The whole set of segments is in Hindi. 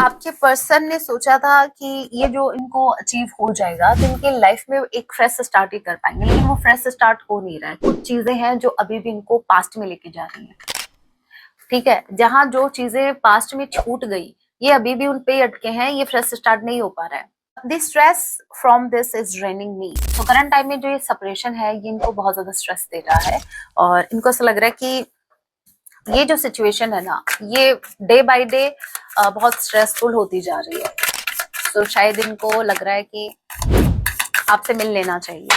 आपके पर्सन ने सोचा था कि ये जो इनको अचीव हो जाएगा तो इनके लाइफ में एक फ्रेश स्टार्ट ही कर पाएंगे, लेकिन वो फ्रेश स्टार्ट हो नहीं रहा है। कुछ चीजें हैं जो अभी भी इनको पास्ट में लेके जा रही हैं। ठीक है, जहां जो चीजें पास्ट में छूट गई ये अभी भी उन पे अटके हैं, ये फ्रेश स्टार्ट नहीं हो पा रहा है। This stress from this is draining me. तो करंट टाइम में जो ये सेपरेशन है ये इनको बहुत ज्यादा स्ट्रेस दे रहा है और इनको ऐसा लग रहा है कि ये जो सिचुएशन है ना ये डे बाय डे बहुत स्ट्रेसफुल होती जा रही है। तो शायद इनको लग रहा है कि आपसे मिल लेना चाहिए।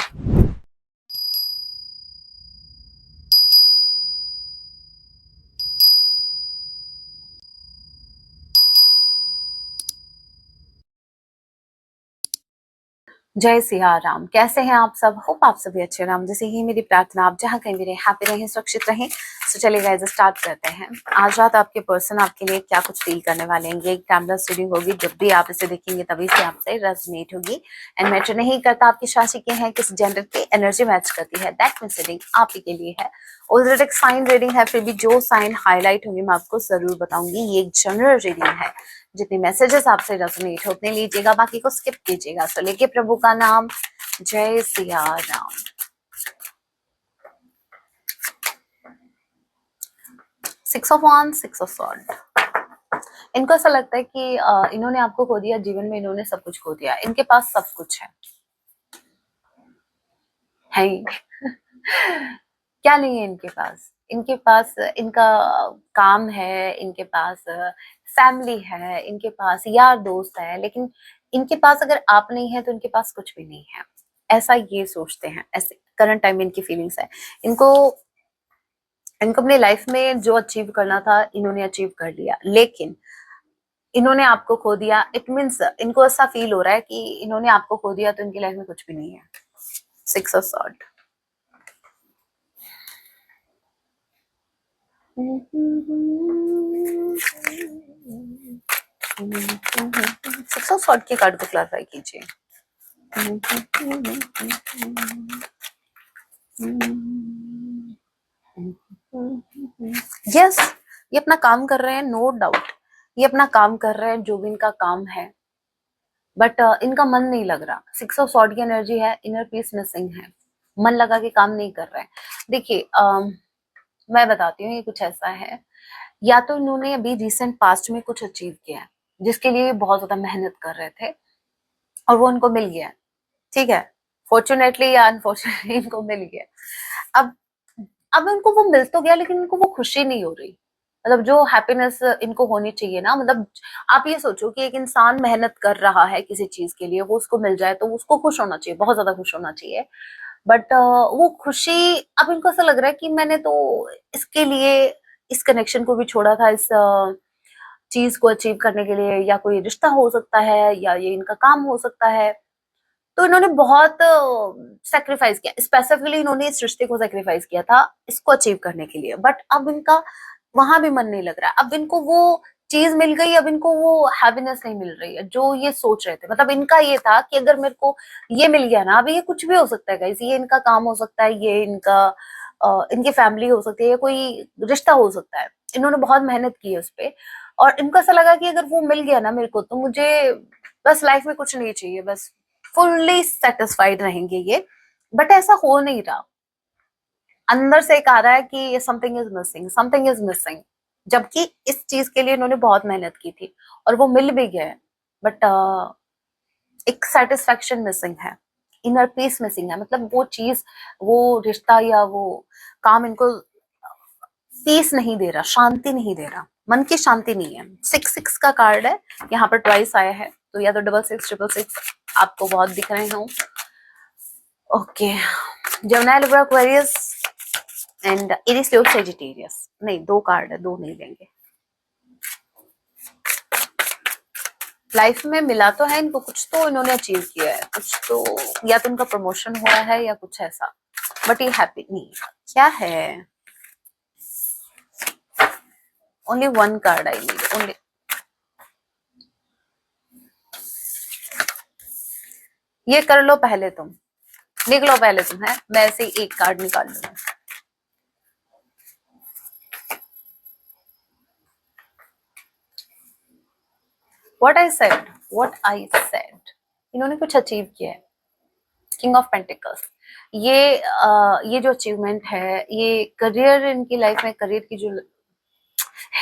जय सिया राम। कैसे हैं आप सब? होप आप सभी अच्छे राम जैसे ही मेरी प्रार्थना। आप जहाँ कहीं भी रहे हैप्पी रहें, सुरक्षित रहें। तो चलिए गाइस स्टार्ट करते हैं। आज रात आपके पर्सन आपके लिए क्या कुछ फील करने वाले हैं। ये एक टाइमलेस रीडिंग होगी, जब भी आप इसे देखेंगे तभी से आपसे रेजोनेट होगी। एंड मैटर नहीं करता आपकी राशि के हैं, किस जेंडर की एनर्जी मैच करती है, दैट मींस रीडिंग आप ही के लिए है। ऑलरेडी एक साइन रीडिंग है, फिर भी जो साइन हाईलाइट होंगे मैं आपको जरूर बताऊंगी। ये एक जनरल रीडिंग है, जितने मैसेजेस आपसे रेजोनेट होते लीजिएगा, बाकी को स्किप कीजिएगा। तो लेके प्रभु का नाम। जय Siya Ram. Six of wands, six of sword. इनको ऐसा लगता है कि इन्होंने आपको खो दिया, जीवन में इन्होंने सब कुछ खो दिया। इनके पास सब कुछ है ही। क्या नहीं है इनके पास? इनके पास इनका काम है, इनके पास फैमिली है, इनके पास यार दोस्त है, लेकिन इनके पास अगर आप नहीं है तो इनके पास कुछ भी नहीं है। ऐसा ये सोचते हैं, ऐसे करंट टाइम में इनकी फीलिंग्स है। इनको इनको अपनी लाइफ में जो अचीव करना था इन्होंने अचीव कर लिया, लेकिन इन्होंने आपको खो दिया। इट मीन्स इनको ऐसा फील हो रहा है कि इन्होंने आपको खो दिया तो इनकी लाइफ में कुछ भी नहीं है। Six of sword. Six of sword के कार्ड को क्लैरिफाई कीजिए। यस, ये अपना काम कर रहे हैं, नो डाउट। ये अपना काम कर रहे हैं, जो भी इनका काम है, बट इनका मन नहीं लग रहा। सिक्स ऑफ स्वॉर्ड की एनर्जी है, इनर पीस मिसिंग है, मन लगा के काम नहीं कर रहे हैं। देखिए मैं बताती हूँ, ये कुछ ऐसा है, या तो इन्होंने अभी रिसेंट पास्ट में कुछ अचीव किया है जिसके लिए बहुत ज्यादा मेहनत कर रहे थे और वो उनको मिल गया। ठीक है, फॉर्चुनेटली या अनफॉर्चुनेटली इनको मिल गया। अब अब इनको वो मिल तो गया, लेकिन इनको वो खुशी नहीं हो रही। मतलब जो हैप्पीनेस इनको होनी चाहिए ना, मतलब आप ये सोचो कि एक इंसान मेहनत कर रहा है किसी चीज के लिए, वो उसको मिल जाए तो उसको खुश होना चाहिए, बहुत ज्यादा खुश होना चाहिए। बट वो खुशी, अब इनको ऐसा लग रहा है कि मैंने तो इसके लिए इस कनेक्शन को भी छोड़ा था, इस चीज को अचीव करने के लिए, या कोई रिश्ता हो सकता है या ये इनका काम हो सकता है। तो इन्होंने बहुत सेक्रीफाइस किया, स्पेसिफिकली इन्होंने इस रिश्ते को सेक्रीफाइस किया था इसको अचीव करने के लिए। बट अब इनका वहां भी मन नहीं लग रहा है। अब इनको वो चीज मिल गई, अब इनको वो हैप्पीनेस नहीं मिल रही है जो ये सोच रहे थे। मतलब इनका ये था कि अगर मेरे को ये मिल गया ना, अभी ये कुछ भी हो सकता है गाइस, ये इनका काम हो सकता है, ये इनका इनकी फैमिली हो सकती है, या कोई रिश्ता हो सकता है। इन्होंने बहुत मेहनत की है उस पे, और इनको ऐसा लगा कि अगर वो मिल गया ना मेरे को, तो मुझे बस लाइफ में कुछ नहीं चाहिए, बस फुल्ली सेटिस्फाइड रहेंगे ये। बट ऐसा हो नहीं रहा। अंदर से एक आ रहा है कि something is missing, something is missing. जबकि इस चीज के लिए इन्होंने बहुत मेहनत की थी और वो मिल भी गया है। बट एक सेटिस्फेक्शन मिसिंग है, इनर पीस मिसिंग है। मतलब वो चीज, वो रिश्ता या वो काम इनको पीस नहीं दे रहा, शांति नहीं दे रहा, मन की शांति नहीं है। सिक्स सिक्स का कार्ड है, यहाँ पर ट्वाइस आया है, तो या तो डबल सिक्स ट्रिपल सिक्स आपको बहुत दिख रहे हो। Okay, Gemini, Libra, Aquarius and Aries, Leo, Sagittarius. नहीं, दो कार्ड है, दो नहीं लेंगे। लाइफ में मिला तो है इनको, कुछ तो इन्होंने अचीव किया है, कुछ तो, या तो इनका प्रमोशन हुआ है या कुछ ऐसा। बट ये हैप्पी नहीं है। क्या है? Only one card I need, only. ये कर लो पहले तुम, निकलो पहले तुम, है मैं ऐसे ही एक कार्ड निकाल लूंगा। व्हाट आई सेड, इन्होंने कुछ अचीव किया है। किंग ऑफ पेंटिकल्स, ये जो अचीवमेंट है, ये करियर इनकी लाइफ में, करियर की जो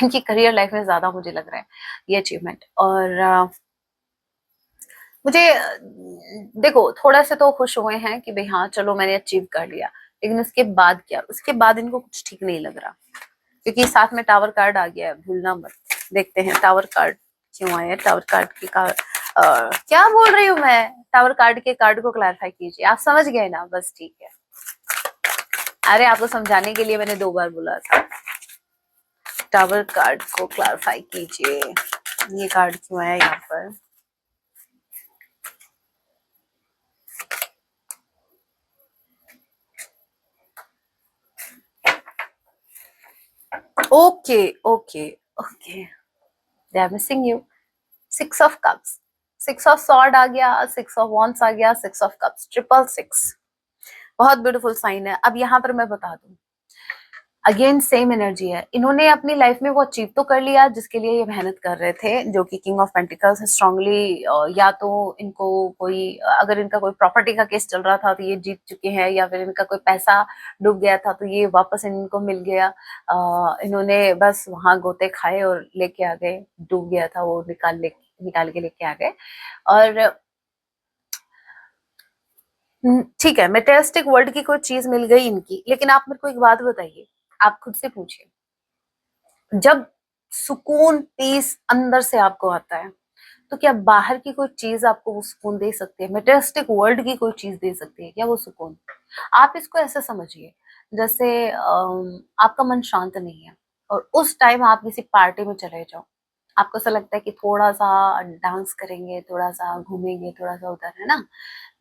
इनकी करियर लाइफ में ज्यादा मुझे लग रहा है ये अचीवमेंट। और मुझे देखो थोड़ा से तो खुश हुए हैं कि भाई हाँ चलो मैंने अचीव कर लिया, लेकिन उसके बाद क्या, उसके बाद इनको कुछ ठीक नहीं लग रहा, क्योंकि साथ में टावर कार्ड आ गया है, भूलना मत। देखते हैं टावर कार्ड क्यों आया। टावर कार्ड की क्या बोल रही हूँ मैं, टावर कार्ड के कार्ड को क्लैरिफाई कीजिए। आप समझ गए ना, बस ठीक है। अरे आपको समझाने के लिए मैंने 2 बार बोला था। टावर कार्ड को क्लैरिफाई कीजिए, ये कार्ड क्यों आया यहाँ पर। Okay okay okay, they are missing you. 6 of cups, 6 of sword आ गया, 6 ऑफ वॉन्ड्स आ गया, 6 ऑफ कप्स, 666, बहुत ब्यूटीफुल साइन है। अब यहाँ पर मैं बता दूं, अगेन सेम एनर्जी है। इन्होंने अपनी लाइफ में वो अचीव तो कर लिया जिसके लिए ये मेहनत कर रहे थे, जो कि किंग ऑफ पेंटिकल्स है। स्ट्रांगली या तो इनको कोई, अगर इनका कोई प्रॉपर्टी का केस चल रहा था तो ये जीत चुके हैं, या फिर इनका कोई पैसा डूब गया था तो ये वापस इनको मिल गया। इन्होंने बस वहां गोते खाए और लेके आ गए, डूब गया था वो निकाल के लेके आ गए। और ठीक है, मेटेरियलिस्टिक वर्ल्ड की कोई चीज मिल गई इनकी, लेकिन आप मेरे को एक बात बताइए, आप खुद से पूछिए, जब सुकून पीस अंदर से आपको आता है तो क्या बाहर की कोई चीज आपको वो सुकून दे सकती है? मेटेरियलिस्टिक वर्ल्ड की कोई चीज दे सकती है क्या वो सुकून? आप इसको ऐसे समझिए, जैसे आपका मन शांत नहीं है और उस टाइम आप किसी पार्टी में चले जाओ, आपको ऐसा लगता है कि थोड़ा सा डांस करेंगे, थोड़ा सा घूमेंगे, थोड़ा सा उधर, है ना,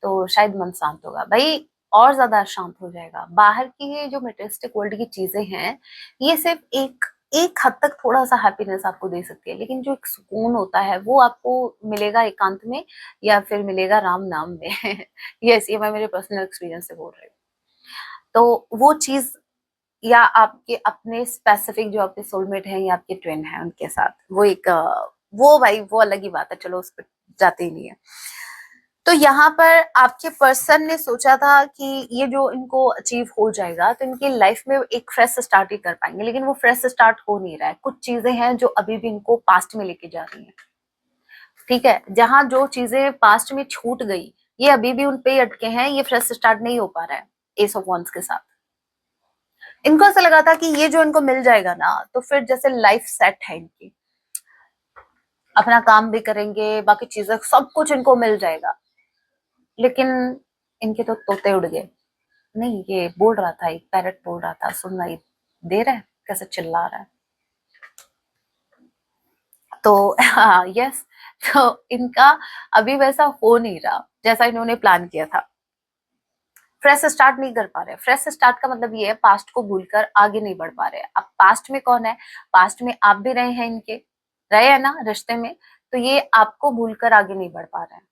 तो शायद मन शांत होगा भाई, और ज्यादा शांत हो जाएगा। बाहर की ये जो मेटेरियलिस्टिक वर्ल्ड की चीजें हैं, ये सिर्फ एक एक हद तक थोड़ा सा हैप्पीनेस आपको दे सकती है, लेकिन जो एक सुकून होता है वो आपको मिलेगा एकांत में, या फिर मिलेगा राम नाम में। यस, ये मैं मेरे पर्सनल एक्सपीरियंस से बोल रही हूँ। तो वो चीज, या आपके अपने स्पेसिफिक जो आपके सोलमेट हैं या आपके ट्विन हैं उनके साथ, वो एक वो भाई वो अलग ही बात है, चलो उस पर जाते ही नहीं है। तो यहाँ पर आपके पर्सन ने सोचा था कि ये जो इनको अचीव हो जाएगा तो इनकी लाइफ में एक फ्रेश स्टार्ट ही कर पाएंगे, लेकिन वो फ्रेश स्टार्ट हो नहीं रहा है। कुछ चीजें हैं जो अभी भी इनको पास्ट में लेके जा रही हैं, ठीक है, जहां जो चीजें पास्ट में छूट गई ये अभी भी उन पे ही अटके हैं, ये फ्रेश स्टार्ट नहीं हो पा रहा है एस ऑफ वॉन्ड्स के साथ। इनको ऐसा लगा था कि ये जो इनको मिल जाएगा ना, तो फिर जैसे लाइफ सेट है इनकी, अपना काम भी करेंगे, बाकी चीजें सब कुछ इनको मिल जाएगा। लेकिन इनके तो तोते उड़ गए। नहीं, ये बोल रहा था, एक पैरट बोल रहा था, सुनाई दे रहा है कैसे चिल्ला रहा है। तो हाँ, यस, तो इनका अभी वैसा हो नहीं रहा जैसा इन्होंने प्लान किया था। फ्रेश स्टार्ट नहीं कर पा रहे। फ्रेश स्टार्ट का मतलब ये है पास्ट को भूलकर आगे नहीं बढ़ पा रहे। अब पास्ट में कौन है? पास्ट में आप भी रहे हैं इनके, रहे हैं ना रिश्ते में, तो ये आपको भूलकर आगे नहीं बढ़ पा रहे हैं।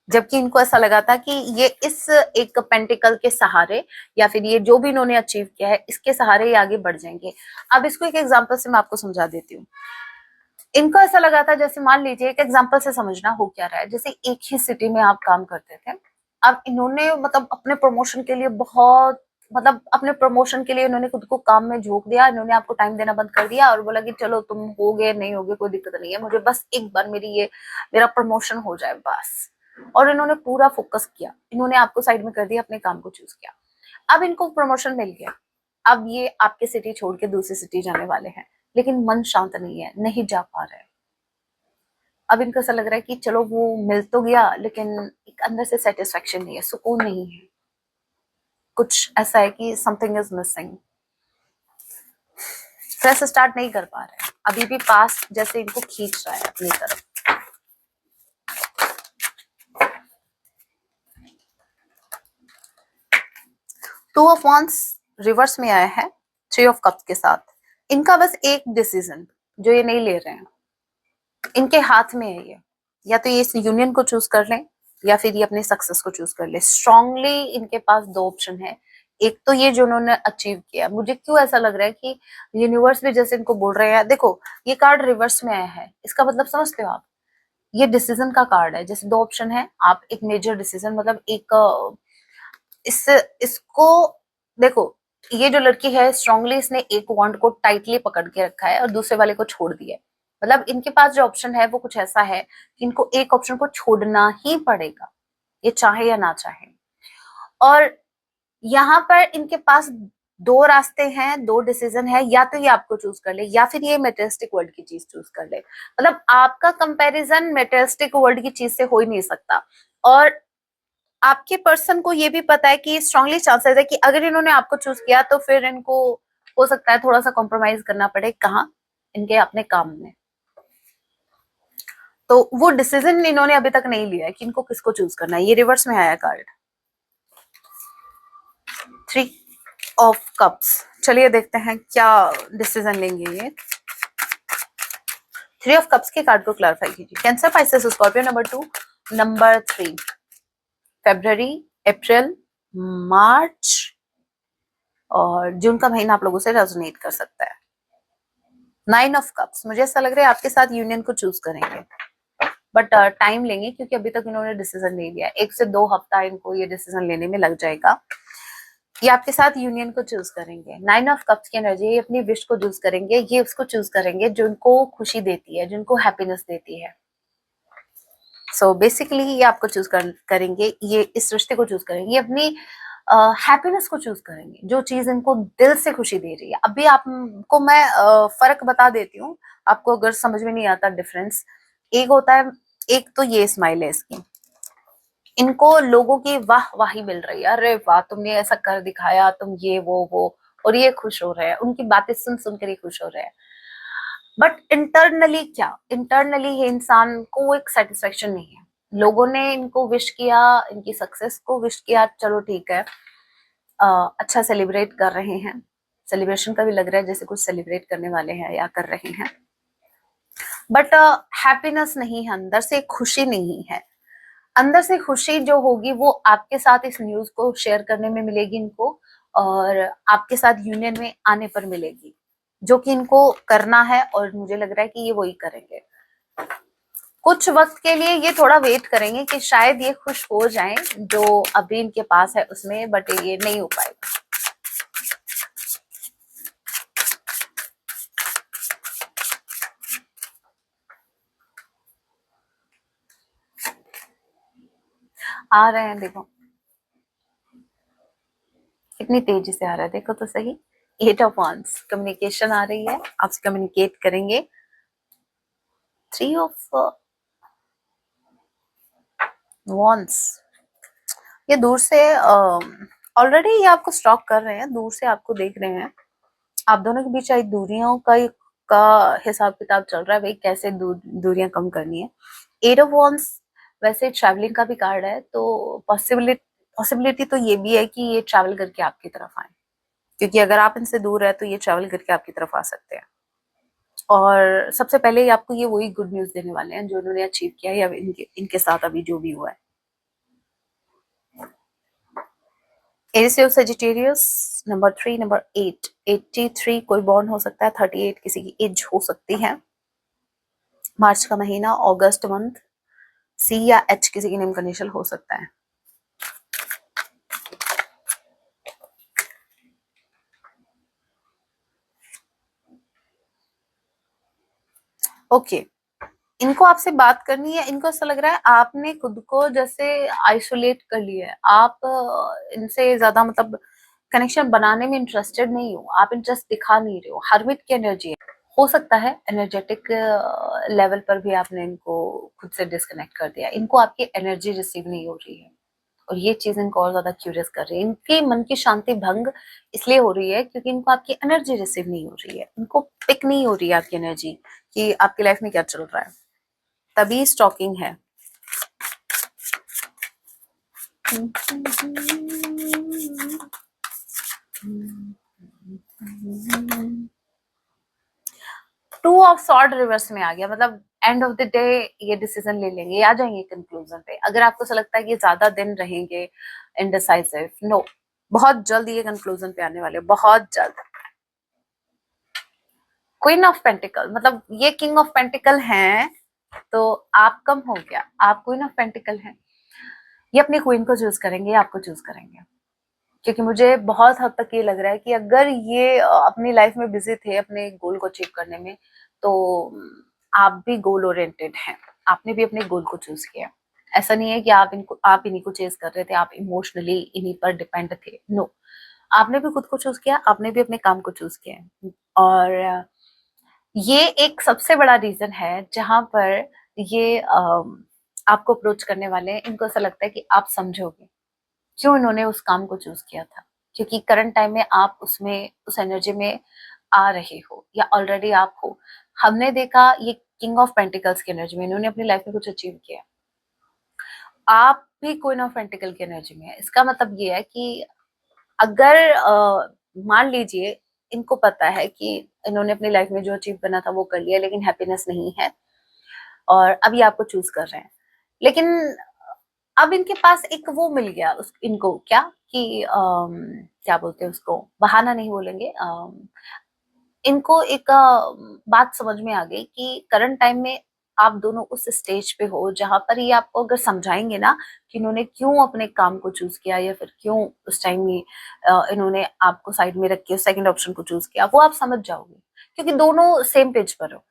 जबकि इनको ऐसा लगा था कि ये इस एक पेंटिकल के सहारे, या फिर ये जो भी इन्होंने अचीव किया है इसके सहारे ये आगे बढ़ जाएंगे। अब इसको एक एग्जांपल से मैं आपको समझा देती हूँ। इनको ऐसा लगा था, जैसे मान लीजिए, एक एग्जांपल से समझना हो क्या रहा है, जैसे एक ही सिटी में आप काम करते थे। अब इन्होंने मतलब अपने प्रमोशन के लिए बहुत, मतलब अपने प्रमोशन के लिए इन्होंने खुद को काम में झोंक दिया, इन्होंने आपको टाइम देना बंद कर दिया और बोला कि चलो तुम हो गए, नहीं होगे कोई दिक्कत नहीं है, मुझे बस एक बार मेरा प्रमोशन हो जाए बस। और इन्होंने पूरा फोकस किया, इन्होंने आपको साइड में कर दिया, अपने काम को चूज किया। अब इनको प्रमोशन मिल गया, अब ये आपके सिटी छोड़ के दूसरी सिटी जाने वाले हैं, लेकिन मन शांत नहीं है, नहीं जा पा रहे। अब इनको ऐसा लग रहा है कि चलो वो मिल तो गया, लेकिन एक अंदर से सेटिस्फेक्शन नहीं है, सुकून नहीं है, कुछ ऐसा है कि something is missing. Fresh start नहीं कर पा रहे, अभी भी पास्ट जैसे इनको खींच रहा है अपनी तरफ। टू ऑफ वॉन्ड्स रिवर्स में आया है 3 ऑफ कप्स के साथ। इनका बस एक डिसीजन जो ये नहीं ले रहे हैं, इनके हाथ में है ये, या तो ये इस यूनियन को चूज कर लें या फिर ये अपने सक्सेस को चूज कर ले। स्ट्रांगली इनके पास 2 ऑप्शन है। एक तो ये जो उन्होंने अचीव किया, मुझे क्यों ऐसा लग रहा है कि यूनिवर्स भी जैसे इनको बोल रहे हैं, देखो ये कार्ड रिवर्स में आया है, इसका मतलब समझते हो आप? ये डिसीजन का कार्ड है। जैसे दो ऑप्शन है, आप एक मेजर डिसीजन मतलब एक इससे इसको देखो, ये जो लड़की है स्ट्रांगली इसने एक वॉन्ड को टाइटली पकड़ के रखा है और दूसरे वाले को छोड़ दिया है। मतलब इनके पास जो ऑप्शन है वो कुछ ऐसा है कि इनको एक ऑप्शन को छोड़ना ही पड़ेगा, ये चाहे या ना चाहे। और यहाँ पर इनके पास दो रास्ते हैं, दो डिसीजन है, या तो ये आपको चूज कर ले या फिर ये मेटेरियलिस्टिक वर्ल्ड की चीज चूज कर ले। मतलब आपका कंपैरिजन मेटेरियलिस्टिक वर्ल्ड की चीज से हो ही नहीं सकता। और आपके पर्सन को ये भी पता है कि स्ट्रांगली चांसेस है कि अगर इन्होंने आपको चूज किया तो फिर इनको हो सकता है थोड़ा सा कॉम्प्रोमाइज करना पड़े, कहाँ, इनके अपने काम में। तो वो डिसीजन इन्होंने अभी तक नहीं लिया है कि इनको किसको चूज करना है। ये रिवर्स में आया कार्ड, 3 ऑफ कप्स। चलिए देखते हैं क्या डिसीजन लेंगे ये। 3 ऑफ कप्स के कार्ड को क्लैरिफाई कीजिए। Cancer, Pisces, Scorpio, number 2, number 3, फरवरी, अप्रैल, मार्च और जून का महीना आप लोगों से रेजोनेट कर सकता है। 9 ऑफ कप्स, मुझे ऐसा लग रहा है आपके साथ यूनियन को चूज करेंगे, बट टाइम लेंगे क्योंकि अभी तक इन्होंने डिसीजन नहीं लिया। 1 से 2 हफ्ता इनको ये डिसीजन लेने में लग जाएगा। ये आपके साथ यूनियन को चूज करेंगे। 9 ऑफ कप्स की एनर्जी, ये अपनी विश को चूज करेंगे, ये उसको चूज करेंगे जो इनको खुशी देती है, जो इनको हैप्पीनेस देती है। सो बेसिकली ये आपको चूज करेंगे, ये इस रिश्ते को चूज करेंगे, ये अपनी हैप्पीनेस को चूज करेंगे, जो चीज इनको दिल से खुशी दे रही है। अभी आपको मैं फर्क बता देती हूँ, आपको अगर समझ में नहीं आता डिफरेंस। एक होता है, एक तो ये स्माइल है इसकी, इनको लोगों की वाह वाही मिल रही है, अरे वाह तुमने ऐसा कर दिखाया, तुम ये वो, और ये खुश हो रहे हैं, उनकी बातें सुन सुनकर ही खुश हो रहे हैं। बट इंटरनली क्या, इंटरनली ये इंसान को एक सेटिस्फेक्शन नहीं है। लोगों ने इनको विश किया, इनकी सक्सेस को विश किया, चलो ठीक है, अच्छा सेलिब्रेट कर रहे हैं, सेलिब्रेशन का भी लग रहा है जैसे कुछ सेलिब्रेट करने वाले हैं या कर रहे हैं, बट हैप्पीनेस नहीं है, अंदर से खुशी नहीं है। अंदर से खुशी जो होगी वो आपके साथ इस न्यूज को शेयर करने में मिलेगी इनको, और आपके साथ यूनियन में आने पर मिलेगी, जो कि इनको करना है और मुझे लग रहा है कि ये वही करेंगे। कुछ वक्त के लिए ये थोड़ा वेट करेंगे कि शायद ये खुश हो जाएं जो अभी इनके पास है उसमें, बट ये नहीं हो पाएगा। आ रहे हैं, देखो कितनी तेजी से आ रहा है, देखो तो सही। 8 ऑफ वांड्स, कम्युनिकेशन आ रही है, आपसे कम्युनिकेट करेंगे। 3 ऑफ वांड्स, ये दूर से ऑलरेडी ये आपको स्टॉक कर रहे हैं, दूर से आपको देख रहे हैं। आप दोनों के बीच आई दूरियों का हिसाब किताब चल रहा है, भाई कैसे दूरियां कम करनी है। 8 ऑफ वांड्स वैसे ट्रैवलिंग का भी कार्ड है, तो पॉसिबिलिटी तो ये भी है कि ये ट्रैवल करके आपकी तरफ आए, क्योंकि अगर आप इनसे दूर है तो ये ट्रैवल करके आपकी तरफ आ सकते हैं। और सबसे पहले आपको ये वही गुड न्यूज देने वाले हैं जो उन्होंने अचीव किया है या इनके साथ अभी जो भी हुआ है। Aries of Sagittarius, number 3, number 8, 83 कोई बॉर्न हो सकता है, 38 किसी की एज हो सकती है। मार्च का महीना, अगस्त मंथ, सी या एच किसी की नेम का इनिशियल हो सकता है। ओके, इनको आपसे बात करनी है, इनको ऐसा लग रहा है आपने खुद को जैसे आइसोलेट कर लिया है, आप इनसे ज्यादा मतलब कनेक्शन बनाने में इंटरेस्टेड नहीं हो, आप इंटरेस्ट दिखा नहीं रहे हो। हरमिट की एनर्जी है, हो सकता है एनर्जेटिक लेवल पर भी आपने इनको खुद से डिस्कनेक्ट कर दिया, इनको आपकी एनर्जी रिसीव नहीं हो रही है, और ये चीज इनको और ज्यादा क्यूरियस कर रही है। इनके मन की शांति भंग इसलिए हो रही है क्योंकि इनको आपकी एनर्जी रिसीव नहीं हो रही है, इनको पिक नहीं हो रही है आपकी एनर्जी कि आपकी लाइफ में क्या चल रहा है, तभी स्टॉकिंग है। टू ऑफ सॉर्ड रिवर्स में आ गया, मतलब एंड ऑफ द डे ये डिसीजन ले लेंगे, आ जाएंगे कंक्लूजन पे। अगर आपको ऐसा लगता है कि ज्यादा दिन रहेंगे इनडिसाइसिव, नो, बहुत जल्द ये कंक्लूजन पे आने वाले, बहुत जल्द। क्वीन ऑफ पेंटिकल, मतलब ये किंग ऑफ पेंटिकल हैं, तो आप कम हो गया, आप क्वीन ऑफ पेंटिकल है। ये अपनी क्वीन को चूज करेंगे, आपको चूज करेंगे, क्योंकि मुझे बहुत हद तक ये लग रहा है कि अगर ये अपनी लाइफ में बिजी थे अपने गोल को अचीव करने में, तो आप भी गोल ओरिएंटेड हैं, आपने भी अपने गोल को चूज किया। ऐसा नहीं है कि आप इन्हीं को चेज कर रहे थे, आप इमोशनली इन्हीं पर डिपेंड थे, नो, आपने भी खुद को चूज किया, आपने भी अपने काम को चूज किया। और ये एक सबसे बड़ा रीजन है जहां पर ये आपको अप्रोच करने वाले हैं, इनको ऐसा लगता है कि आप समझोगे क्यों इन्होंने उस काम को चूज किया था, क्योंकि करंट टाइम में आप उसमें उस एनर्जी में आ रहे हो या ऑलरेडी आप हो। हमने देखा ये किंग ऑफ पेंटिकल्स की एनर्जी में इन्होंने अपनी लाइफ में कुछ अचीव किया, आप भी क्वीन ऑफ पेंटिकल की एनर्जी में है। इसका मतलब ये है कि अगर मान लीजिए इनको पता है कि इन्होंने अपनी लाइफ में जो अचीव करना था वो कर लिया, लेकिन हैप्पीनेस नहीं है और अभी आपको चूज कर रहे हैं, लेकिन अब इनके पास एक वो मिल गया उस इनको क्या कि क्या बोलते हैं उसको, बहाना नहीं बोलेंगे, इनको एक बात समझ में आ गई कि करंट टाइम में आप दोनों उस स्टेज पे हो जहां पर ये आपको अगर समझाएंगे ना कि इन्होंने क्यों अपने काम को चूज किया या फिर क्यों उस टाइम में इन्होंने आपको साइड में रख के सेकंड ऑप्शन को चूज किया, वो आप समझ जाओगे, क्योंकि दोनों सेम पेज पर हो।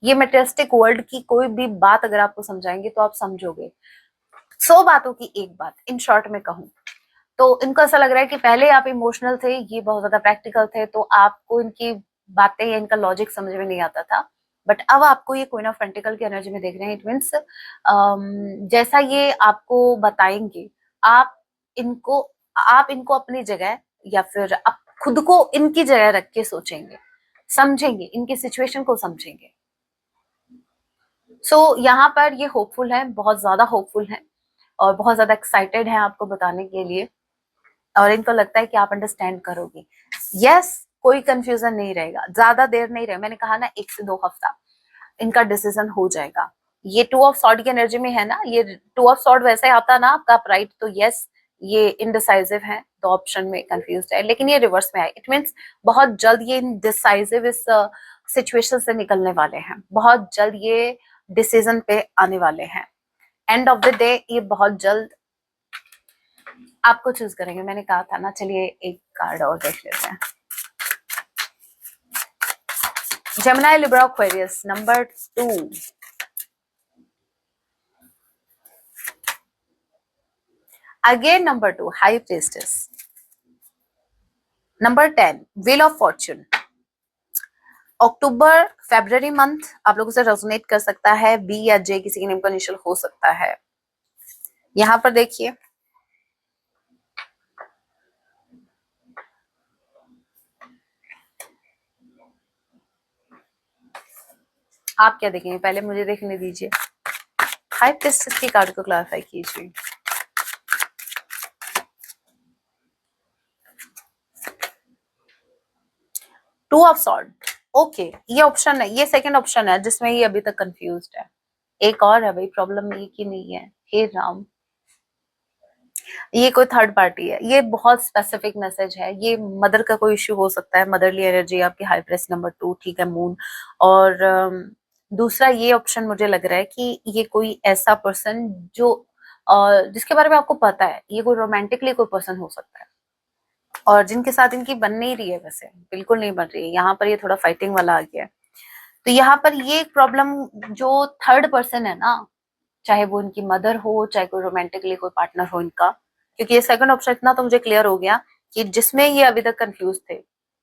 ये मेटेरियलिस्टिक वर्ल्ड की कोई भी बात अगर आपको समझाएंगे तो आप समझोगे। 100 बातों की एक बात इन शॉर्ट में कहूं तो इनको ऐसा लग रहा है कि पहले आप इमोशनल थे, ये बहुत ज्यादा प्रैक्टिकल थे, तो आपको इनकी बातें या इनका लॉजिक समझ में नहीं आता था। बट अब आपको ये क्वीन ऑफ पेंटिकल की एनर्जी में देख रहे हैं, इट मीन्स जैसा ये आपको बताएंगे, आप इनको आप इनको अपनी जगह या फिर आप खुद को इनकी जगह रख के सोचेंगे, समझेंगे, इनकी सिचुएशन को समझेंगे। सो यहाँ पर ये होपफुल है, बहुत ज्यादा होपफुल है और बहुत ज्यादा एक्साइटेड है आपको बताने के लिए, और इनको लगता है कि आप अंडरस्टैंड करोगे। यस, कोई कंफ्यूजन नहीं रहेगा, ज्यादा देर नहीं रहेगा, मैंने कहा ना 1 से 2 हफ्ता इनका डिसीजन हो जाएगा। ये 2 ऑफ सॉर्ड की एनर्जी में है ना, ये 2 ऑफ सॉर्ड वैसे आता ना आपका राइट, तो यस ये इनडिसाइसिव है, 2 ऑप्शन में कंफ्यूज है, लेकिन ये रिवर्स में आए, इट मीन्स बहुत जल्द ये इनडिसाइसिव इस सिचुएशन से निकलने वाले हैं, बहुत जल्द ये डिसीजन पे आने वाले हैं। एंड ऑफ द डे ये बहुत जल्द आपको चूज करेंगे, मैंने कहा था ना। चलिए एक कार्ड और देख लेते हैं। Gemini, Libra, Aquarius, number 2, again number 2, high priestess, number 10, wheel of Fortune. October February month आप लोगों से रेजोनेट कर सकता है, बी या जे किसी के नेम का इनिशियल हो सकता है। यहां पर देखिए आप क्या देखेंगे, पहले मुझे देखने दीजिए। हाई प्रीस्टेस की कार्ड को क्लैरिफाई कीजिए। टू ऑफ सॉर्ड, ओके, ये ऑप्शन है, ये सेकंड ऑप्शन है जिसमें ये अभी तक कंफ्यूज्ड है। एक और है भाई, प्रॉब्लम ये की नहीं है, हे राम, ये कोई थर्ड पार्टी है, ये बहुत स्पेसिफिक मैसेज है, ये मदर का कोई इश्यू हो सकता है, मदरली एनर्जी आपकी, हाई प्रेस नंबर 2, ठीक है, मून। और दूसरा ये ऑप्शन मुझे लग रहा है कि ये कोई ऐसा पर्सन जो जिसके बारे में आपको पता है, ये कोई रोमांटिकली कोई पर्सन हो सकता है और जिनके साथ इनकी बन नहीं रही है, वैसे बिल्कुल नहीं बन रही है, यहाँ पर ये थोड़ा फाइटिंग वाला आ गया है। तो यहाँ पर ये प्रॉब्लम जो थर्ड पर्सन है ना, चाहे वो इनकी मदर हो, चाहे कोई रोमांटिकली कोई पार्टनर हो इनका, क्योंकि ये सेकंड ऑप्शन इतना तो मुझे क्लियर हो गया कि जिसमें ये अभी तक कंफ्यूज थे,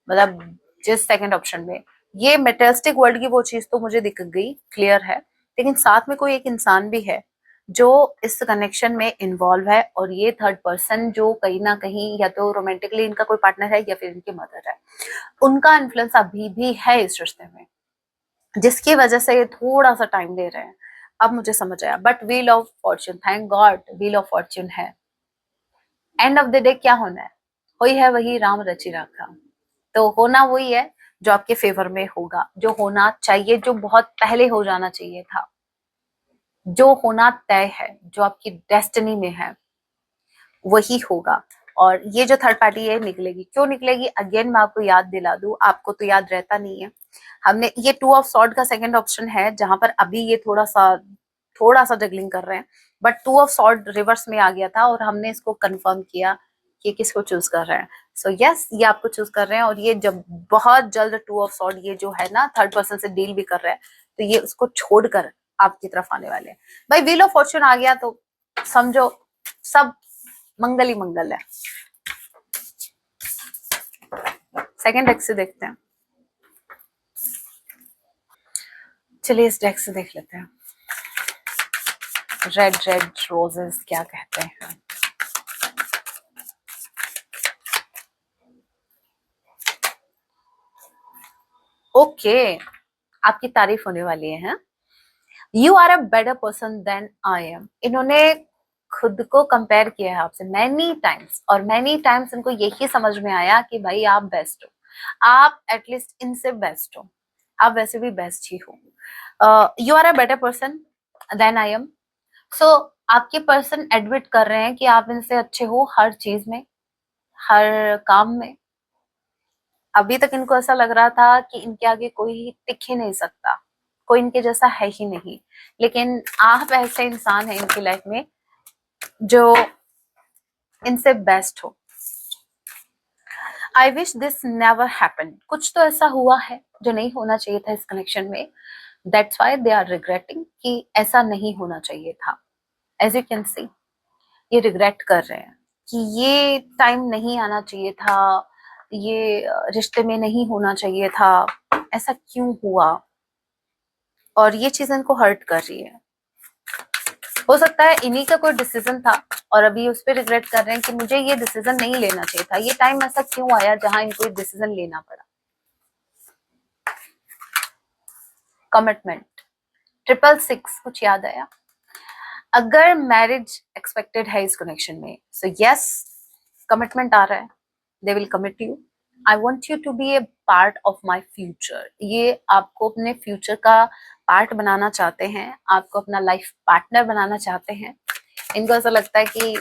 मतलब जिस सेकंड ऑप्शन में, ये मेटेरियलिस्टिक वर्ल्ड की वो चीज तो मुझे दिख गई, क्लियर है, लेकिन साथ में कोई एक इंसान भी है जो इस कनेक्शन में इन्वॉल्व है, और ये थर्ड पर्सन जो कहीं ना कहीं या तो रोमांटिकली इनका कोई पार्टनर है या फिर इनकी मदर है, उनका इन्फ्लुएंस अभी भी है इस रिश्ते में, जिसकी वजह से ये थोड़ा सा टाइम ले रहे हैं। अब मुझे समझ आया, but wheel of Fortune, thank God wheel of Fortune है। एंड ऑफ द डे क्या होना है, वही है वही राम रचि राखा, तो होना वही है जो आपके फेवर में होगा, जो होना चाहिए, जो बहुत पहले हो जाना चाहिए था, जो होना तय है, जो आपकी डेस्टिनी में है वही होगा। और ये जो थर्ड पार्टी है निकलेगी, क्यों निकलेगी, अगेन मैं आपको याद दिला दूं, आपको तो याद रहता नहीं है, हमने ये टू ऑफ सॉर्ड का सेकंड ऑप्शन है, जहां पर अभी ये थोड़ा सा जगलिंग कर रहे हैं, but two of sword reverse में आ गया था और हमने इसको कंफर्म किया कि किसको चूज कर रहे हैं। सो यस, ये आपको चूज कर रहे हैं, और ये जब बहुत जल्द टू ऑफ सॉर्ड ये जो है ना थर्ड पर्सन से डील भी कर रहे हैं, तो ये उसको छोड़कर आपकी तरफ आने वाले हैं। भाई व्हील ऑफ फॉर्च्यून आ गया तो समझो सब मंगल ही मंगल है। सेकंड डेक से देखते हैं। चलिए इस डेक से देख लेते हैं रेड रेड रोजेस क्या कहते हैं। ओके, आपकी तारीफ होने वाली है। You are a better person than I am. इन्होंने खुद को कंपेयर किया है आपसे मैनी टाइम्स, और मैनी टाइम्स इनको यही समझ में आया कि भाई आप बेस्ट हो, आप एटलीस्ट इनसे बेस्ट हो, आप वैसे भी बेस्ट ही हो। You are a better person than I am. So आपके पर्सन एडमिट कर रहे हैं कि आप इनसे अच्छे हो हर चीज में, हर काम में। अभी तक इनको ऐसा लग रहा था कि इनके आगे कोई टिक ही नहीं सकता, कोई इनके जैसा है ही नहीं, लेकिन आप ऐसे इंसान हैं इनकी लाइफ में जो इनसे बेस्ट हो। I wish this never happen. कुछ तो ऐसा हुआ है जो नहीं होना चाहिए था इस कनेक्शन में, that's why they are regretting कि ऐसा नहीं होना चाहिए था। एज यू कैन सी, ये रिग्रेट कर रहे हैं कि ये टाइम नहीं आना चाहिए था, ये रिश्ते में नहीं होना चाहिए था, ऐसा क्यों हुआ, और ये चीज इनको हर्ट कर रही है। हो सकता है इन्हीं का कोई डिसीजन था और अभी उस पर रिग्रेट कर रहे हैं कि मुझे ये डिसीजन नहीं लेना चाहिए था, ये टाइम ऐसा क्यों आया जहां इनको ये डिसीजन लेना पड़ा। कमिटमेंट, 666 कुछ याद आया। अगर मैरिज एक्सपेक्टेड है इस कनेक्शन में, सो यस, कमिटमेंट आ रहा है, they will commit you. I want you to be a part of my future. ये आपको अपने फ्यूचर का पार्ट बनाना चाहते हैं, आपको अपना लाइफ पार्टनर बनाना चाहते हैं। इनको ऐसा लगता है कि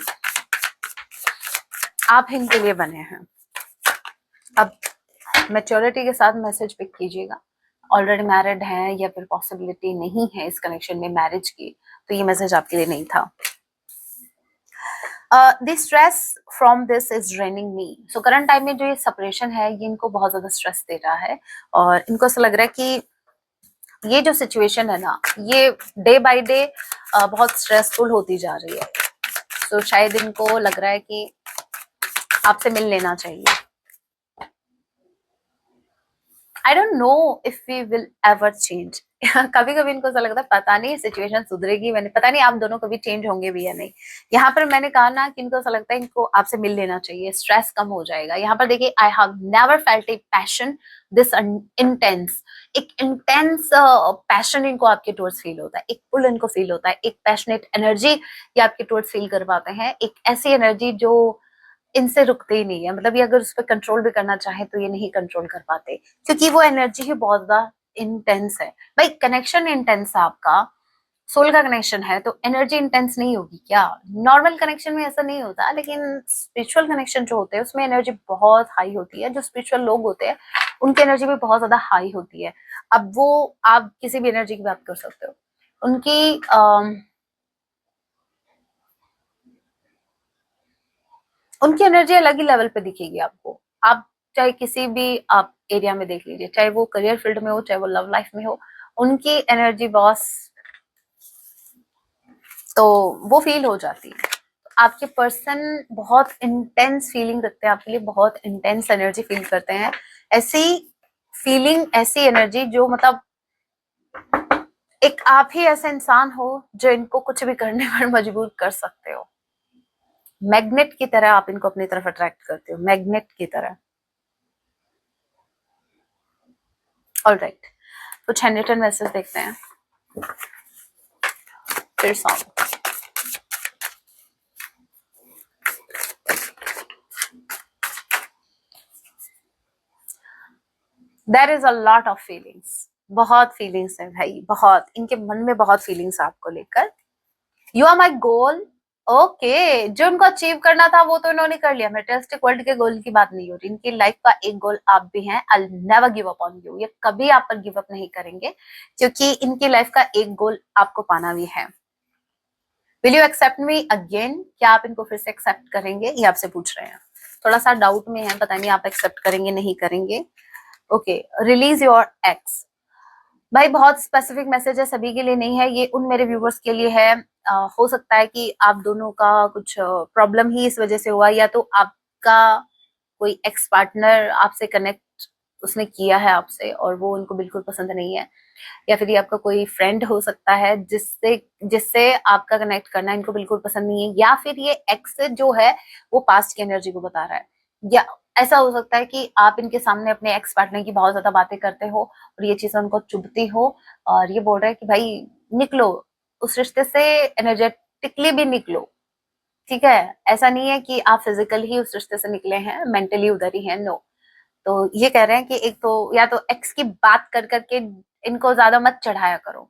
आप इनके लिए बने हैं। अब मैच्योरिटी के साथ मैसेज पिक कीजिएगा। ऑलरेडी मैरिड हैं या फिर पॉसिबिलिटी नहीं है इस कनेक्शन में मैरिज की, तो ये मैसेज आपके लिए नहीं था। The stress from this is draining me. So current time में जो ये सेपरेशन है ये इनको बहुत ज्यादा स्ट्रेस दे रहा है, और इनको ऐसा लग रहा है कि ये जो सिचुएशन है ना, ये डे बाय डे बहुत स्ट्रेसफुल होती जा रही है। तो शायद इनको लग रहा है कि आपसे मिल लेना चाहिए। I don't know if we will ever change. कभी कभी इनको ऐसा लगता है पता नहीं सिचुएशन सुधरेगी, मैंने पता नहीं आप दोनों कभी चेंज होंगे भी या नहीं। यहाँ पर मैंने कहा ना कि इनको ऐसा लगता है इनको आपसे मिल लेना चाहिए, स्ट्रेस कम हो जाएगा। यहाँ पर देखिए, I have never felt a passion this intense. एक इंटेंस पैशन इनको आपके टुवर्ड्स फील होता है, एक पुल इनको फील होता है, एक पैशनेट एनर्जी ये आपके टुवर्ड्स फील कर पाते हैं, एक ऐसी एनर्जी जो इनसे रुकते ही नहीं है। मतलब ये अगर उस पर कंट्रोल भी करना चाहे तो ये नहीं कंट्रोल कर पाते, क्योंकि वो एनर्जी ही बहुत ज्यादा इंटेंस है। भाई कनेक्शन इंटेंस है आपका, सोल का कनेक्शन है, तो एनर्जी इंटेंस नहीं होगी क्या? नॉर्मल कनेक्शन में ऐसा नहीं होता, लेकिन स्पिरिचुअल कनेक्शन जो होते हैं उसमें एनर्जी बहुत हाई होती है। जो स्पिरिचुअल लोग होते हैं उनकी एनर्जी भी बहुत ज्यादा हाई होती है। अब वो आप किसी भी एनर्जी की बात कर सकते हो, उनकी उनकी एनर्जी अलग ही लेवल पे दिखेगी आपको। आप चाहे किसी भी आप एरिया में देख लीजिए, चाहे वो करियर फील्ड में हो, चाहे वो लव लाइफ में हो, उनकी एनर्जी बॉस तो वो फील हो जाती है। आपके पर्सन बहुत इंटेंस फीलिंग रखते हैं आपके लिए, बहुत इंटेंस एनर्जी फील करते हैं। ऐसी फीलिंग, ऐसी एनर्जी जो मतलब एक आप ही ऐसा इंसान हो जो इनको कुछ भी करने पर मजबूर कर सकते हो। मैग्नेट की तरह आप इनको अपनी तरफ अट्रैक्ट करते हो, मैग्नेट की तरह। ऑलराइट, कुछ हैंडरिटन मैसेज देखते हैं फिर song. There is a lot of feelings, बहुत फीलिंग्स है भाई, बहुत। इनके मन में बहुत फीलिंग्स आपको लेकर। You are my goal, okay, जो उनको अचीव करना था वो तो इन्होंने कर लिया। मटेरियलिस्टिक वर्ल्ड के गोल की बात नहीं हो रही, इनकी लाइफ का एक गोल आप भी हैं। I never give up on you, ये कभी आप पर गिव अप नहीं करेंगे, क्योंकि इनकी लाइफ का एक गोल आपको पाना भी है। Will you accept me again, क्या आप इनको फिर से एक्सेप्ट करेंगे, ये आपसे पूछ रहे हैं। थोड़ा सा डाउट में है, पता नहीं आप एक्सेप्ट करेंगे नहीं करेंगे। Okay, release your x. भाई बहुत स्पेसिफिक मैसेज है, सभी के लिए नहीं है, ये उन मेरे व्यूवर्स के लिए है। हो सकता है कि आप दोनों का कुछ प्रॉब्लम ही इस वजह से हुआ, या तो आपका कोई एक्स पार्टनर आपसे कनेक्ट उसने किया है आपसे और वो उनको बिल्कुल पसंद नहीं है, या फिर ये आपका कोई फ्रेंड हो सकता है जिससे जिससे आपका कनेक्ट करना इनको बिल्कुल पसंद नहीं है, या फिर ये एक्स जो है वो पास्ट की एनर्जी को बता रहा है। या ऐसा हो सकता है कि आप इनके सामने अपने एक्स पार्टनर की बहुत ज्यादा बातें करते हो और ये चीजें उनको चुभती हो, और ये बोल रहे हैं कि भाई निकलो उस रिश्ते से, एनर्जेटिकली भी निकलो। ठीक है, ऐसा नहीं है कि आप फिजिकली ही उस रिश्ते से निकले हैं, मेंटली उधर ही है, नो। तो ये कह रहे हैं कि एक तो या तो एक्स की बात कर करके इनको ज्यादा मत चढ़ाया करो।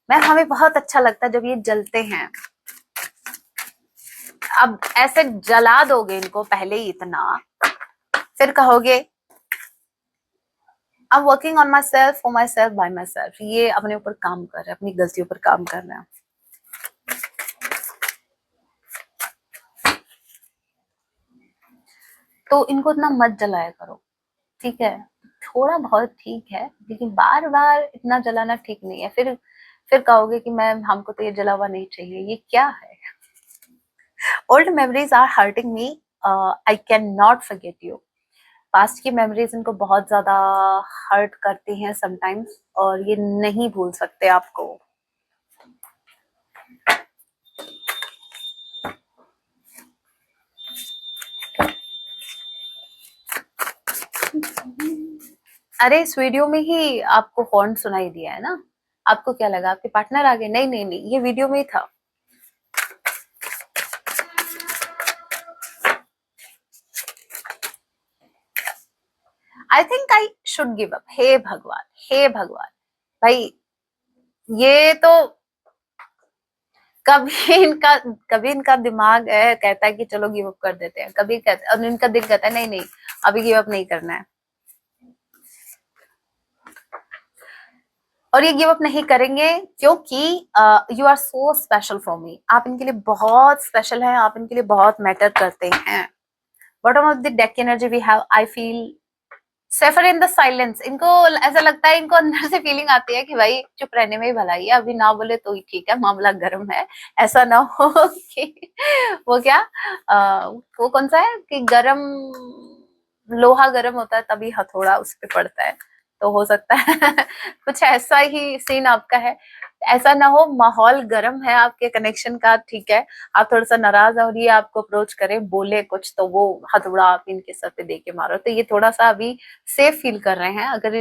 मैम हमें बहुत अच्छा लगता है जब ये जलते हैं। अब ऐसे जला दोगे इनको पहले ही इतना, फिर कहोगे I am working on my self, for my self, bye my self. ये अपने ऊपर काम कर रहे हैं, अपनी गलतियों पर काम कर रहे हैं। तो इनको इतना मत जलाया करो, ठीक है। थोड़ा बहुत ठीक है, लेकिन बार बार इतना जलाना ठीक नहीं है। फिर कहोगे कि मैम हमको तो ये जला हुआ नहीं चाहिए, ये क्या है। Old memories are hurting me, I can not forget you. Past की मेमोरीज इनको बहुत ज्यादा हर्ट करती हैं समटाइम्स, और ये नहीं भूल सकते आपको। अरे इस वीडियो में ही आपको हॉर्न सुनाई दिया है ना, आपको क्या लगा आपके पार्टनर आ गए? नहीं नहीं नहीं, ये वीडियो में ही था। I think I should give up. हे भगवान, हे भगवान, भाई ये तो कभी इनका कभी इनका दिमाग कहता है कि चलो गिव अप कर देते हैं, कभी कहता और इनका दिल कहता है नहीं नहीं अभी गिव अप नहीं करना है। और ये गिव अप नहीं करेंगे क्योंकि you are so special for me. आप इनके लिए बहुत स्पेशल हैं, आप इनके लिए बहुत मैटर करते हैं। Bottom of the deck energy we have, I feel safer in the silence. इनको ऐसा लगता है, इनको अंदर से फीलिंग आती है कि भाई चुप रहने में ही भलाई है, अभी ना बोले तो ही ठीक है, मामला गर्म है। ऐसा ना हो कि वो क्या वो कौन सा है कि गरम लोहा गरम होता है तभी हथौड़ा उस पे पड़ता है। तो हो सकता है कुछ ऐसा ही सीन आपका है। ऐसा ना हो माहौल गर्म है आपके कनेक्शन का, ठीक है, आप थोड़ा सा नाराज है और ये आपको अप्रोच करे, बोले कुछ, तो वो हथौड़ा आप इनके सर पे दे के मारो। तो ये थोड़ा सा अभी सेफ फील कर रहे हैं। अगर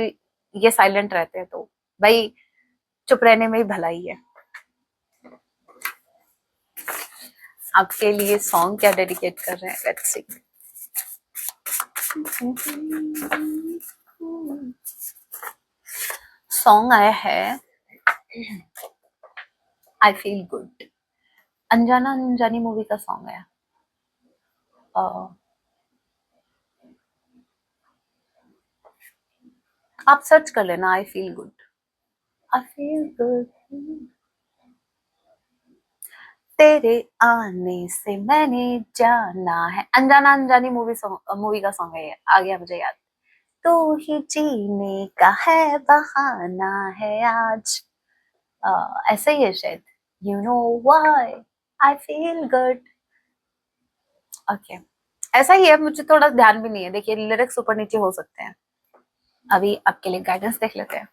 ये साइलेंट रहते हैं तो भाई चुप रहने में ही भलाई है। आपके लिए सॉन्ग क्या डेडिकेट कर रहे हैं, लेट्स सी। सॉन्ग आया है आई फील गुड, अनजाना अनजानी मूवी का सॉन्ग है। आप सर्च कर लेना, I feel good, I feel good, तेरे आने से मैंने जाना है। अनजाना अनजानी मूवी का सॉन्ग है ये, आ गया मुझे याद। तू ही जीने का है बहाना है आज, ऐसा ही है शायद। You know why I feel good. Okay, ऐसा ही है, मुझे थोड़ा ध्यान भी नहीं है। देखिए लिरिक्स ऊपर नीचे हो सकते हैं। अभी आपके लिए गाइडेंस देख लेते हैं।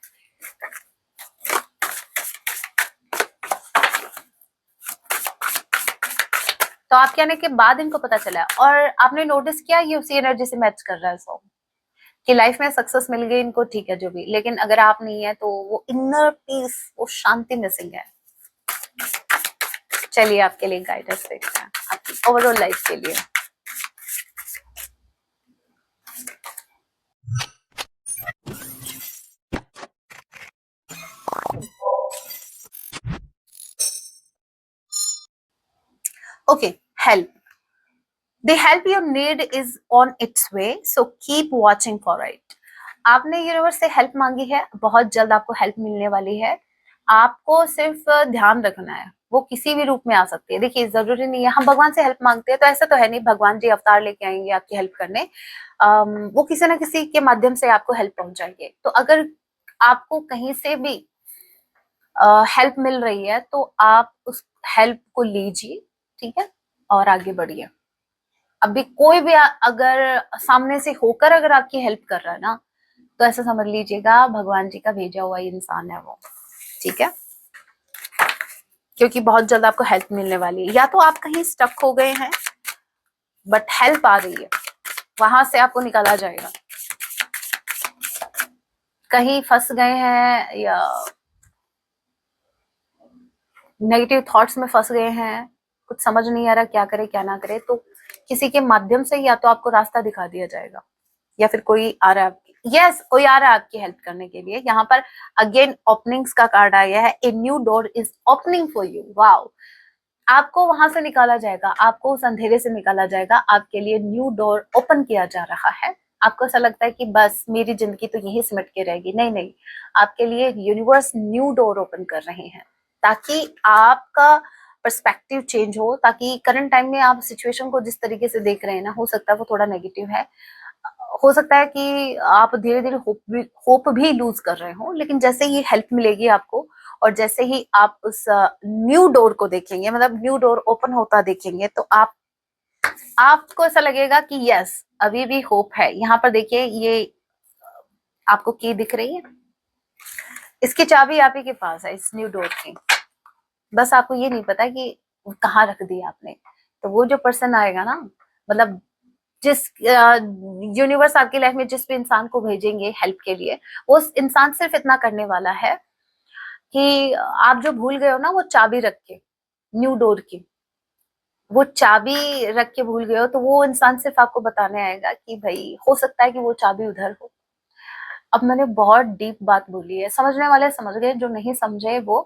तो आपके आने के बाद इनको पता चला, और आपने नोटिस किया ये उसी एनर्जी से मैच कर रहा है सॉन्ग, कि लाइफ में सक्सेस मिल गई इनको, ठीक है जो भी, लेकिन अगर आप नहीं है तो वो इनर पीस, वो शांति मिसिंग है। चलिए आपके लिए गाइडेंस देखते हैं आपकी ओवरऑल लाइफ के लिए। Okay, help. The help you need is on its way, so keep watching for it. आपने यूनिवर्स से हेल्प मांगी है, बहुत जल्द आपको हेल्प मिलने वाली है। आपको सिर्फ ध्यान रखना है, वो किसी भी रूप में आ सकती है। देखिए, जरूरी नहीं है हम भगवान से हेल्प मांगते हैं तो ऐसा तो है नहीं भगवान जी अवतार लेके आएंगे आपकी हेल्प करने। वो किसी ना किसी के माध्यम से आपको हेल्प पहुंचाएंगे। तो अगर आपको कहीं से भी हेल्प मिल रही है तो आप उस हेल्प को लीजिए, ठीक है, और आगे बढ़िए। अभी कोई भी अगर सामने से होकर अगर आपकी हेल्प कर रहा है ना, तो ऐसा समझ लीजिएगा भगवान जी का भेजा हुआ इंसान है वो, ठीक है। क्योंकि बहुत जल्द आपको हेल्प मिलने वाली है। या तो आप कहीं स्टक हो गए हैं बट हेल्प आ रही है, वहां से आपको निकाला जाएगा। कहीं फंस गए हैं या नेगेटिव थॉट्स में फंस गए हैं, कुछ समझ नहीं आ रहा क्या करे क्या ना करे, तो किसी के माध्यम से या तो आपको रास्ता दिखा दिया जाएगा या फिर कोई आ रहा है यस कोई आ रहा है आपकी हेल्प करने के लिए। यहाँ पर अगेन ओपनिंग्स का कार्ड आया है, a new door is opening for you. Wow, आपको वहां से निकाला जाएगा, आपको उस अंधेरे से निकाला जाएगा, आपके लिए न्यू डोर ओपन किया जा रहा है। आपको ऐसा लगता है कि बस मेरी जिंदगी तो यही सिमट के रहेगी, नहीं नहीं, आपके लिए यूनिवर्स न्यू डोर ओपन कर रहे हैं ताकि आपका पर्सपेक्टिव चेंज हो, ताकि करंट टाइम में आप सिचुएशन को जिस तरीके से देख रहे हैं ना, हो सकता है वो थोड़ा नेगेटिव है, हो सकता है कि आप धीरे धीरे होप भी लूज कर रहे हो, लेकिन जैसे ही हेल्प मिलेगी आपको और जैसे ही आप उस न्यू डोर को देखेंगे, मतलब न्यू डोर ओपन होता देखेंगे, तो आपको ऐसा लगेगा कि यस अभी भी होप है। यहाँ पर देखिए, ये आपको की दिख रही है, इसकी चाबी आप ही के पास है इस न्यू डोर की। बस आपको ये नहीं पता कि कहाँ रख दी आपने। तो वो जो पर्सन आएगा ना, मतलब जिस यूनिवर्स आपकी लाइफ में जिस भी इंसान को भेजेंगे हेल्प के लिए, उस इंसान सिर्फ इतना करने वाला है कि आप जो भूल गए हो ना वो चाबी रख के, न्यू डोर की वो चाबी रख के भूल गए हो, तो वो इंसान सिर्फ आपको बताने आएगा कि भाई हो सकता है कि वो चाबी उधर हो। अब मैंने बहुत डीप बात बोली है, समझने वाले समझ गए, जो नहीं समझे वो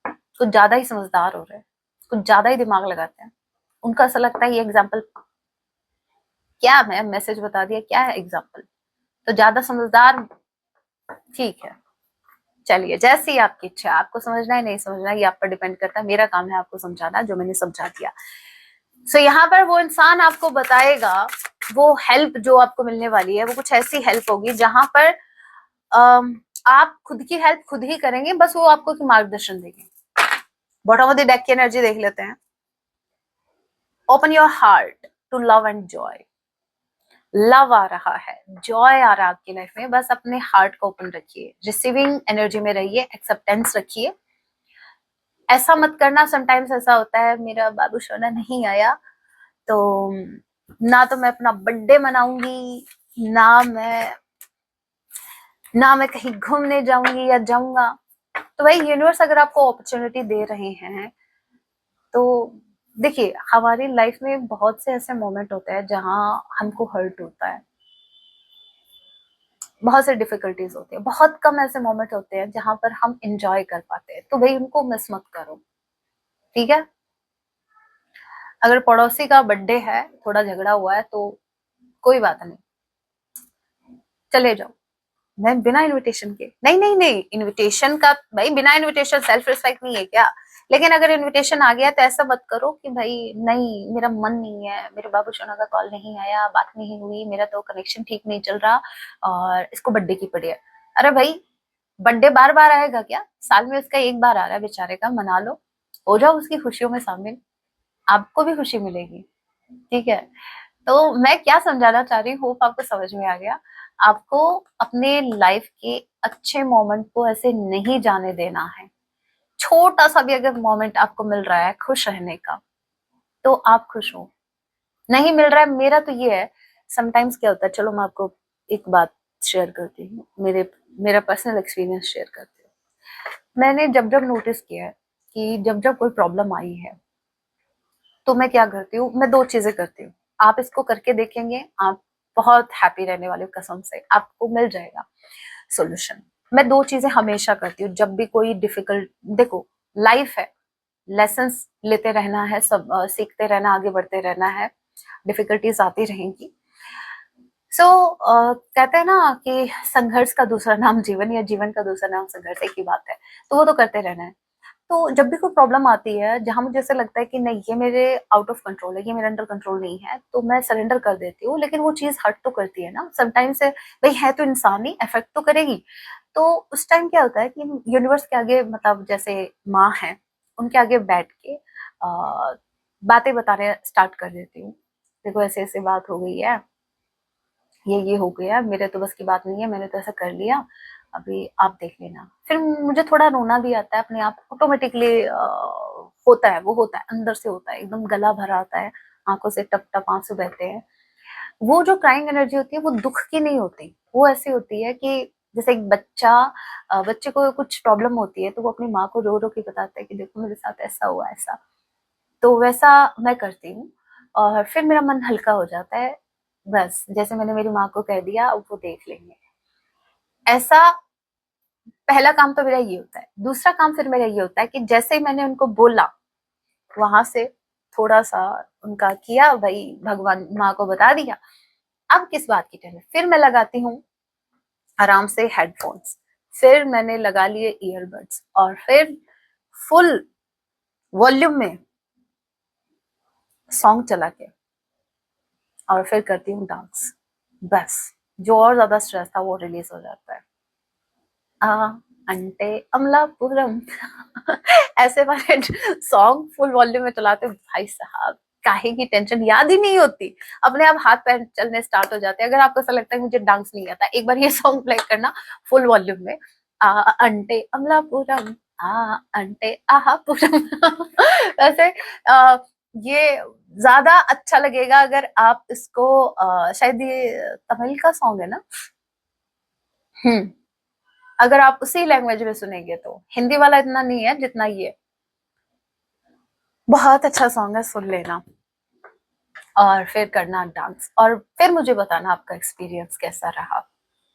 कुछ ज्यादा ही समझदार हो रहे हैं, कुछ ज्यादा ही दिमाग लगाते हैं। उनका ऐसा लगता है ये एग्जाम्पल क्या, मैं मैसेज बता दिया क्या है एग्जाम्पल, तो ज्यादा समझदार, ठीक है। चलिए, जैसी आपकी इच्छा, आपको समझना है नहीं समझना ये आप पर डिपेंड करता है, मेरा काम है आपको समझाना, जो मैंने समझा दिया। सो यहाँ पर वो इंसान आपको बताएगा, वो हेल्प जो आपको मिलने वाली है वो कुछ ऐसी हेल्प होगी जहां पर आप खुद की हेल्प खुद ही करेंगे, बस वो आपको मार्गदर्शन देंगे। बॉटम ऑफ द डेक की एनर्जी देख लेते हैं। Open your heart to love and joy. Love आ रहा है, जॉय आ रहा है आपकी लाइफ में, बस अपने हार्ट को ओपन रखिए, रिसीविंग एनर्जी में रहिए, एक्सेप्टेंस रखिए। ऐसा मत करना, समटाइम्स ऐसा होता है मेरा बाबू सोना नहीं आया तो ना तो मैं अपना बर्थडे मनाऊंगी, ना मैं कहीं घूमने जाऊंगी या जाऊंगा। तो भाई यूनिवर्स अगर आपको अपॉर्चुनिटी दे रहे हैं तो देखिए, हमारी लाइफ में बहुत से ऐसे मोमेंट होते हैं जहां हमको हर्ट होता है, बहुत से डिफिकल्टीज होती है, बहुत कम ऐसे मोमेंट होते हैं जहां पर हम इंजॉय कर पाते हैं, तो भाई उनको मिस मत करो, ठीक है। अगर पड़ोसी का बर्थडे है, थोड़ा झगड़ा हुआ है, तो कोई बात नहीं, चले जाओ। मैं बिना इनविटेशन के, नहीं नहीं नहीं, इनविटेशन का भाई, बिना इनविटेशन सेल्फ रिस्पेक्ट नहीं है क्या? लेकिन अगर इनविटेशन आ गया तो ऐसा मत करो कि भाई नहीं मेरा मन नहीं है, मेरे बाबू सोना का कॉल नहीं आया, बात नहीं हुई, मेरा तो कनेक्शन ठीक नहीं चल रहा और इसको बर्थडे की पड़ी है। अरे भाई, बर्थडे बार बार आएगा क्या? साल में उसका एक बार आ रहा है बेचारे का, मना लो, हो जाओ उसकी खुशियों में शामिल, आपको भी खुशी मिलेगी, ठीक है। तो मैं क्या समझाना चाह रही हूँ, होप आपको समझ में आ गया। आपको अपने लाइफ के अच्छे मोमेंट को ऐसे नहीं जाने देना है। छोटा सा भी अगर मोमेंट आपको मिल रहा है खुश रहने का, तो आप खुश हो। नहीं मिल रहा है, मेरा तो ये है, समटाइम्स क्या होता है, चलो मैं आपको एक बात शेयर करती हूँ, मेरा पर्सनल एक्सपीरियंस शेयर करती हूँ। मैंने जब जब नोटिस किया है कि जब जब कोई प्रॉब्लम आई है, तो मैं क्या करती हूँ, मैं दो चीजें करती हूँ। आप इसको करके देखेंगे, आप बहुत हैप्पी रहने वाले हो, कसम से आपको मिल जाएगा सोल्यूशन। मैं दो चीजें हमेशा करती हूँ जब भी कोई डिफिकल्ट, देखो लाइफ है, लेसन्स लेते रहना है, सब सीखते रहना, आगे बढ़ते रहना है, डिफिकल्टीज आती रहेंगी। सो कहते हैं ना कि संघर्ष का दूसरा नाम जीवन, या जीवन का दूसरा नाम संघर्ष, एक ही बात है। तो वो तो करते रहना है। तो जब भी कोई प्रॉब्लम आती है जहां मुझे ऐसा लगता है कि नहीं ये मेरे आउट ऑफ कंट्रोल है, ये मेरे अंडर कंट्रोल नहीं है, तो मैं सरेंडर कर देती हूँ। लेकिन वो चीज हर्ट तो करती है ना समटाइम्स, से भाई है तो इंसान ही, इफेक्ट तो करेगी। तो उस टाइम क्या होता है कि यूनिवर्स के आगे, मतलब जैसे माँ है उनके आगे बैठ के बातें बताने स्टार्ट कर देती हूँ। देखो ऐसे ऐसे बात हो गई है, ये हो गया, मेरे तो बस की बात नहीं है, मैंने तो ऐसा कर लिया, अभी आप देख लेना। फिर मुझे थोड़ा रोना भी आता है अपने आप, ऑटोमेटिकली होता है, वो होता है अंदर से, होता है एकदम गला भरा आता है, आंखों से टप टप आंसू बहते हैं। वो जो क्राइंग एनर्जी होती है वो दुख की नहीं होती, वो ऐसी होती है कि जैसे एक बच्चा, बच्चे को कुछ प्रॉब्लम होती है तो वो अपनी माँ को रो रो के बताता है कि देखो मेरे साथ ऐसा हुआ, ऐसा। तो वैसा मैं करती हूँ और फिर मेरा मन हल्का हो जाता है। बस जैसे मैंने मेरी माँ को कह दिया, अब वो देख लेंगे, ऐसा। पहला काम तो मेरा ये होता है। दूसरा काम फिर मेरा ये होता है कि जैसे ही मैंने उनको बोला, वहां से थोड़ा सा उनका किया, भाई भगवान माँ को बता दिया, अब किस बात की टेंशन। फिर मैं लगाती हूँ आराम से हेडफोन्स, फिर मैंने लगा लिए ईयरबड्स, और फिर फुल वॉल्यूम में सॉन्ग चला के, और फिर करती हूँ डांस। बस जो और ज्यादा स्ट्रेस था वो रिलीज हो जाता है। आ अंटे अमलापुरम ऐसे वाले सॉन्ग फुल वॉल्यूम में चलाते, भाई साहब काहे की टेंशन याद ही नहीं होती, अपने आप हाथ पैर चलने स्टार्ट हो जाते हैं। अगर आपको ऐसा लगता है मुझे डांस नहीं आता, एक बार ये सॉन्ग प्ले करना फुल वॉल्यूम में, आ अंटे अमलापुरम, आ अंटे आहापुरम वैसे ये ज्यादा अच्छा लगेगा अगर आप इसको शायद ये तमिल का सॉन्ग है ना, अगर आप उसी लैंग्वेज में सुनेंगे तो। हिंदी वाला इतना नहीं है जितना ये, बहुत अच्छा सॉन्ग है, सुन लेना और फिर करना डांस, और फिर मुझे बताना आपका एक्सपीरियंस कैसा रहा।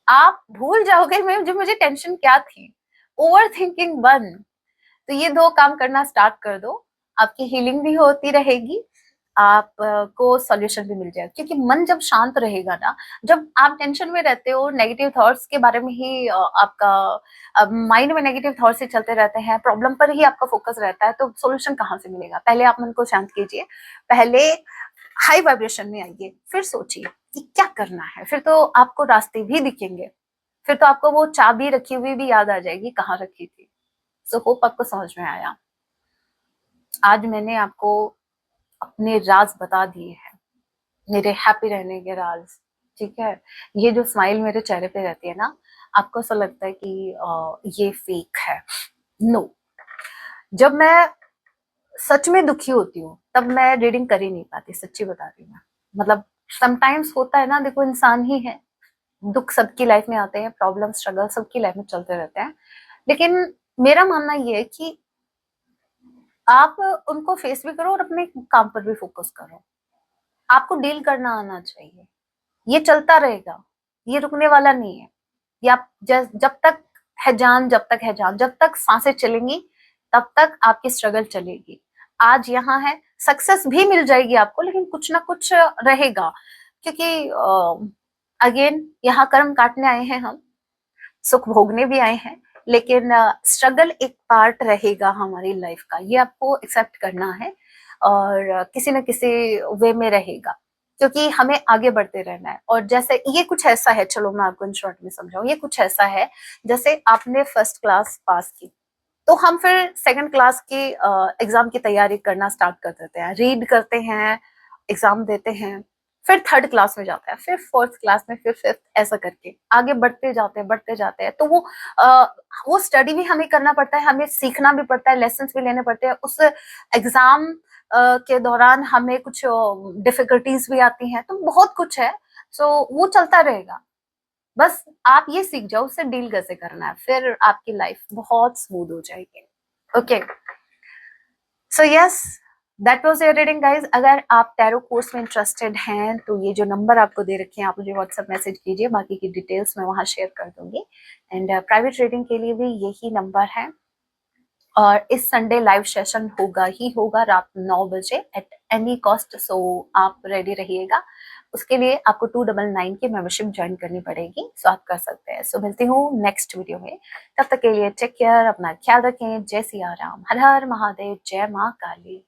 आप भूल जाओगे मैं जो मुझे टेंशन क्या थी, ओवर थिंकिंग बंद। तो ये दो काम करना स्टार्ट कर दो, आपकी हीलिंग भी होती रहेगी, आप को सॉल्यूशन भी मिल जाएगा। क्योंकि मन जब शांत रहेगा ना, जब आप टेंशन में रहते हो, नेगेटिव थॉट्स के बारे में ही आपका माइंड में नेगेटिव थॉट्स ही चलते रहते हैं, प्रॉब्लम पर ही आपका फोकस रहता है, तो सॉल्यूशन कहाँ से मिलेगा। पहले आप मन को शांत कीजिए, पहले हाई वाइब्रेशन में आइए, फिर सोचिए कि क्या करना है, फिर तो आपको रास्ते भी दिखेंगे, फिर तो आपको वो चाबी रखी हुई भी याद आ जाएगी कहाँ रखी थी। सो होप आपको समझ में आया। आज मैंने आपको अपने राज बता दिए हैं, मेरे हैप्पी रहने के राज। ठीक है, ये जो स्माइल मेरे चेहरे पे रहती है ना, आपको ऐसा लगता है कि ये फेक है। नो, जब मैं सच में दुखी होती हूँ तब मैं रीडिंग कर ही नहीं पाती, सच्ची बता रही हूँ मैं। मतलब समटाइम्स होता है ना, देखो इंसान ही है, दुख सबकी लाइफ में आते हैं, प्रॉब्लम स्ट्रगल सबकी लाइफ में चलते रहते हैं। लेकिन मेरा मानना ये है कि आप उनको फेस भी करो और अपने काम पर भी फोकस करो। आपको डील करना आना चाहिए, ये चलता रहेगा, ये रुकने वाला नहीं है। ये आप जब तक है जान, जब तक है जान, जब तक सांसें चलेंगी तब तक आपकी स्ट्रगल चलेगी। आज यहाँ है, सक्सेस भी मिल जाएगी आपको, लेकिन कुछ ना कुछ रहेगा। क्योंकि अगेन यहाँ कर्म काटने आए हैं हम, सुख भोगने भी आए हैं, लेकिन स्ट्रगल एक पार्ट रहेगा हमारी लाइफ का, ये आपको एक्सेप्ट करना है, और किसी न किसी वे में रहेगा, क्योंकि हमें आगे बढ़ते रहना है। और जैसे ये कुछ ऐसा है, चलो मैं आपको इन शॉर्ट में समझाऊं, ये कुछ ऐसा है जैसे आपने फर्स्ट क्लास पास की, तो हम फिर सेकंड क्लास की एग्जाम की तैयारी करना स्टार्ट कर देते हैं, रीड करते हैं, एग्जाम देते हैं, फिर थर्ड क्लास में जाता है, फिर फोर्थ क्लास में, फिर फिफ्थ, ऐसा करके आगे बढ़ते जाते हैं, बढ़ते जाते हैं। तो वो स्टडी भी हमें करना पड़ता है, हमें सीखना भी पड़ता है, लेसन भी लेने पड़ते हैं। उस एग्जाम के दौरान हमें कुछ डिफिकल्टीज भी आती हैं, तो बहुत कुछ है। सो वो चलता रहेगा, बस आप ये सीख जाओ उससे डील कैसे करना है, फिर आपकी लाइफ बहुत स्मूथ हो जाएगी। Okay, so yes, that was your reading guys. अगर आप टैरो कोर्स में इंटरेस्टेड हैं तो ये जो नंबर आपको दे रखे हैं, आप मुझे व्हाट्सएप मैसेज कीजिए, बाकी की डिटेल्स मैं वहां शेयर कर दूंगी। एंड प्राइवेट रीडिंग के लिए भी यही नंबर है, और इस संडे लाइव सेशन होगा ही होगा रात 9 बजे एट एनी कॉस्ट, सो आप रेडी रहिएगा। उसके लिए आपको 299 की मेंबरशिप ज्वाइन करनी पड़ेगी, सो आप कर सकते हैं। सो मिलती हूँ नेक्स्ट वीडियो में, तब तक के लिए टेक केयर, अपना ख्याल रखें। जय सिया राम, हर हर महादेव, जय माँ काली।